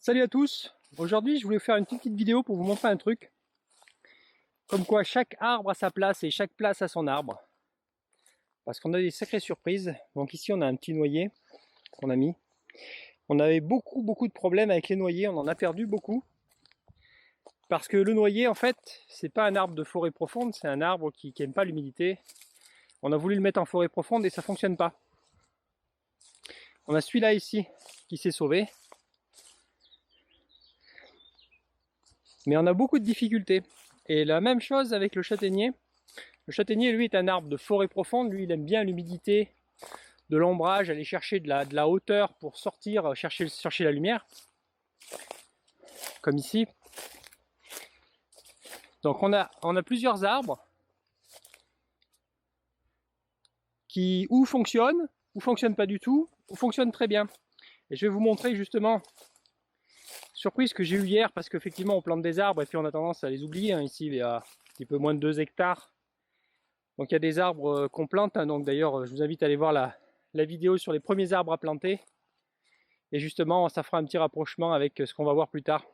Salut à tous. Aujourd'hui je voulais faire une petite vidéo pour vous montrer un truc. Comme quoi chaque arbre a sa place et chaque place a son arbre. Parce qu'on a des sacrées surprises. Donc ici on a un petit noyer qu'on a mis. On avait beaucoup de problèmes avec les noyers, on en a perdu beaucoup. Parce que le noyer en fait c'est pas un arbre de forêt profonde, c'est un arbre qui aime pas l'humidité. On a voulu le mettre en forêt profonde et ça fonctionne pas. On a celui-là ici qui s'est sauvé. Mais on a beaucoup de difficultés. Et la même chose avec le châtaignier. Le châtaignier, lui, est un arbre de forêt profonde. Lui, il aime bien l'humidité, de l'ombrage, aller chercher de la hauteur pour sortir, chercher la lumière. Comme ici. Donc on a plusieurs arbres qui ou fonctionnent pas du tout, ou fonctionnent très bien. Et je vais vous montrer justement surprise que j'ai eu hier, parce qu'effectivement on plante des arbres et puis on a tendance à les oublier. Ici il y a un petit peu moins de 2 hectares. Donc il y a des arbres qu'on plante. Donc d'ailleurs je vous invite à aller voir la vidéo sur les premiers arbres à planter. Et justement ça fera un petit rapprochement avec ce qu'on va voir plus tard.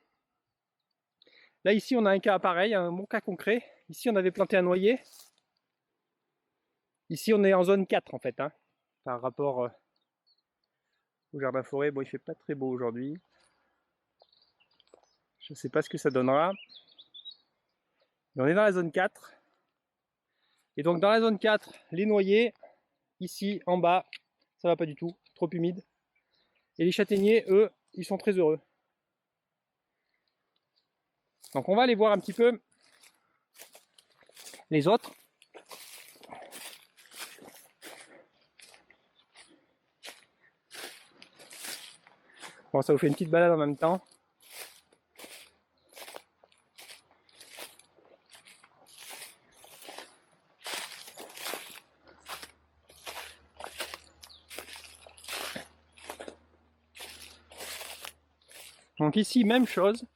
Là ici on a un cas pareil, un bon cas concret. Ici on avait planté un noyer. Ici on est en zone 4 en fait, par rapport au jardin forêt. Bon, il fait pas très beau aujourd'hui. Je ne sais pas ce que ça donnera. Mais on est dans la zone 4. Et donc dans la zone 4, les noyers, ici en bas, ça va pas du tout, trop humide. Et les châtaigniers, eux, ils sont très heureux. Donc on va aller voir un petit peu les autres. Bon, ça vous fait une petite balade en même temps. Donc ici, même chose.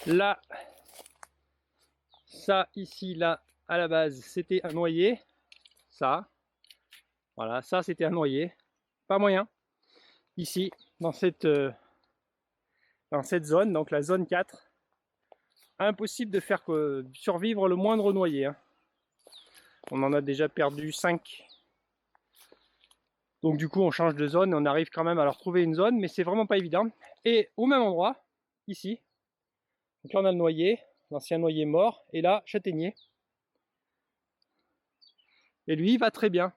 Là, ça, ici, là, à la base, c'était un noyer. Ça, voilà, ça, c'était un noyer. Pas moyen. Ici, dans cette zone, donc la zone 4, impossible de faire survivre le moindre noyer. On en a déjà perdu 5. Donc du coup on change de zone et on arrive quand même à leur trouver une zone, mais c'est vraiment pas évident. Et au même endroit, ici, donc là on a le noyer, l'ancien noyer mort, et là châtaignier. Et lui il va très bien.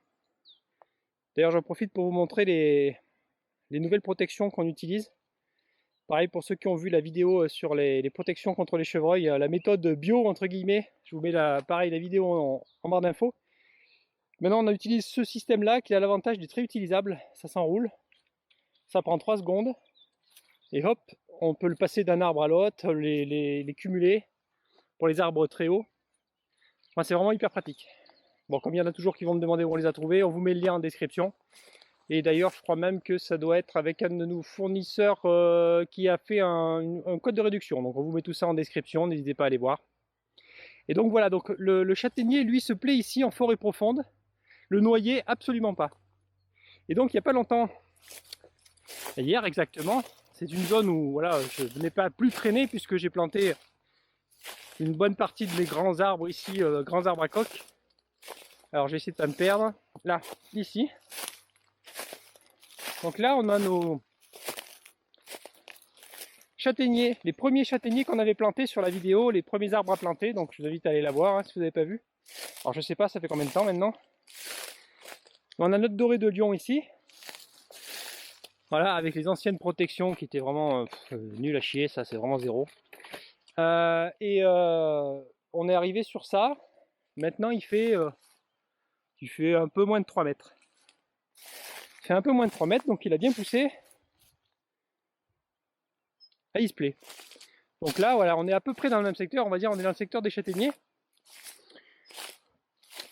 D'ailleurs j'en profite pour vous montrer les nouvelles protections qu'on utilise. Pareil pour ceux qui ont vu la vidéo sur les protections contre les chevreuils, la méthode bio entre guillemets, je vous mets pareil la vidéo en barre d'infos. Maintenant on utilise ce système là qui a l'avantage d'être réutilisable, ça s'enroule, ça prend 3 secondes et hop, on peut le passer d'un arbre à l'autre, les cumuler pour les arbres très hauts. Enfin, c'est vraiment hyper pratique. Bon, comme il y en a toujours qui vont me demander où on les a trouvés, on vous met le lien en description. Et d'ailleurs je crois même que ça doit être avec un de nos fournisseurs qui a fait un code de réduction, donc on vous met tout ça en description, n'hésitez pas à aller voir. Et donc voilà, donc le châtaignier lui se plaît ici en forêt profonde. Le noyer, absolument pas. Et donc il n'y a pas longtemps, hier exactement, c'est une zone où voilà, je n'ai pas plus traîné puisque j'ai planté une bonne partie de mes grands arbres ici, grands arbres à coque. Alors j'ai essayé de pas me perdre. Là, ici. Donc là on a nos châtaigniers, les premiers châtaigniers qu'on avait plantés sur la vidéo, les premiers arbres à planter. Donc je vous invite à aller la voir si vous n'avez pas vu. Alors je sais pas, ça fait combien de temps maintenant. On a notre doré de Lyon ici. Voilà, avec les anciennes protections qui étaient vraiment nul à chier, ça c'est vraiment zéro. On est arrivé sur ça. Maintenant il fait un peu moins de 3 mètres. Il fait un peu moins de 3 mètres, donc il a bien poussé. Là il se plaît. Donc là voilà, on est à peu près dans le même secteur, on va dire on est dans le secteur des châtaigniers.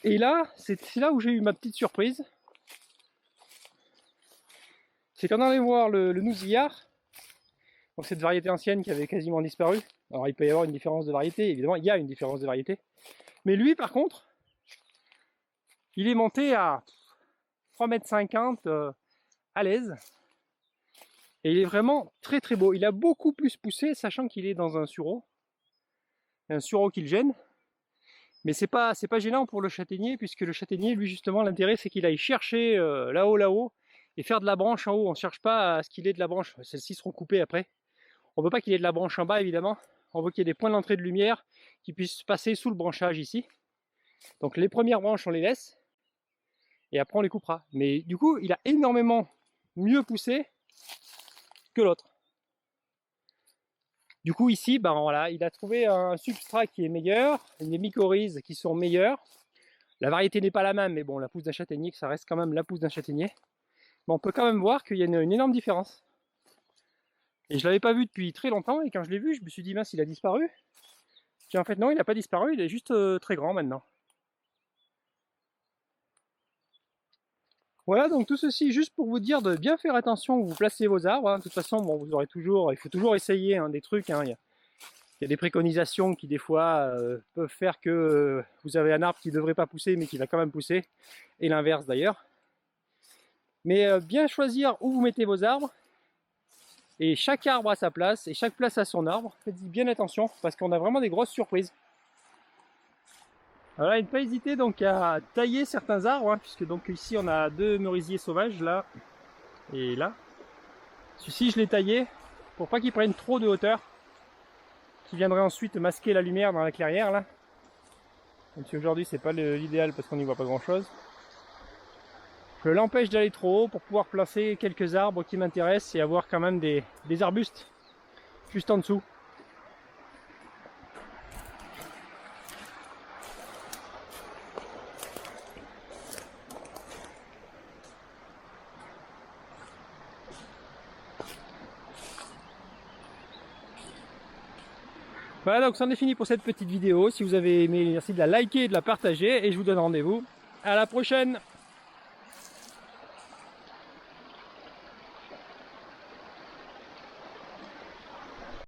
Et là, c'est là où j'ai eu ma petite surprise. C'est quand on allait voir le nouzillard, donc cette variété ancienne qui avait quasiment disparu. Alors il peut y avoir une différence de variété, évidemment il y a une différence de variété. Mais lui par contre, il est monté à 3,50 m à l'aise. Et il est vraiment très très beau. Il a beaucoup plus poussé, sachant qu'il est dans un sureau. Un sureau qui le gêne. Mais c'est pas gênant pour le châtaignier, puisque le châtaignier, lui justement, l'intérêt c'est qu'il aille chercher là-haut, et faire de la branche en haut. On ne cherche pas à ce qu'il ait de la branche. Celles-ci seront coupées après. On ne veut pas qu'il ait de la branche en bas, évidemment. On veut qu'il y ait des points d'entrée de lumière qui puissent passer sous le branchage ici. Donc les premières branches, on les laisse. Et après, on les coupera. Mais du coup, il a énormément mieux poussé que l'autre. Du coup, ici, ben voilà, il a trouvé un substrat qui est meilleur, des mycorhizes qui sont meilleures. La variété n'est pas la même, mais bon, la pousse d'un châtaignier, ça reste quand même la pousse d'un châtaignier. Mais on peut quand même voir qu'il y a une énorme différence. Et je ne l'avais pas vu depuis très longtemps, et quand je l'ai vu, je me suis dit, mince, il a disparu. Puis en fait, non, il n'a pas disparu, il est juste très grand maintenant. Voilà, donc tout ceci juste pour vous dire de bien faire attention où vous placez vos arbres. Hein. De toute façon, bon, vous aurez toujours, il faut toujours essayer des trucs. Hein. Il y a des préconisations qui des fois peuvent faire que vous avez un arbre qui ne devrait pas pousser mais qui va quand même pousser, et l'inverse d'ailleurs. Mais bien choisir où vous mettez vos arbres, et chaque arbre a sa place, et chaque place a son arbre. Faites-y bien attention, parce qu'on a vraiment des grosses surprises. Voilà, ne pas hésiter donc à tailler certains arbres, hein, puisque donc ici on a 2 merisiers sauvages, là et là. Celui-ci je l'ai taillé pour pas qu'il prenne trop de hauteur, qui viendrait ensuite masquer la lumière dans la clairière là. Même si aujourd'hui c'est pas l'idéal parce qu'on n'y voit pas grand chose. Je l'empêche d'aller trop haut pour pouvoir placer quelques arbres qui m'intéressent et avoir quand même des arbustes juste en dessous. Voilà, donc c'en est fini pour cette petite vidéo. Si vous avez aimé, merci de la liker et de la partager. Et je vous donne rendez-vous à la prochaine.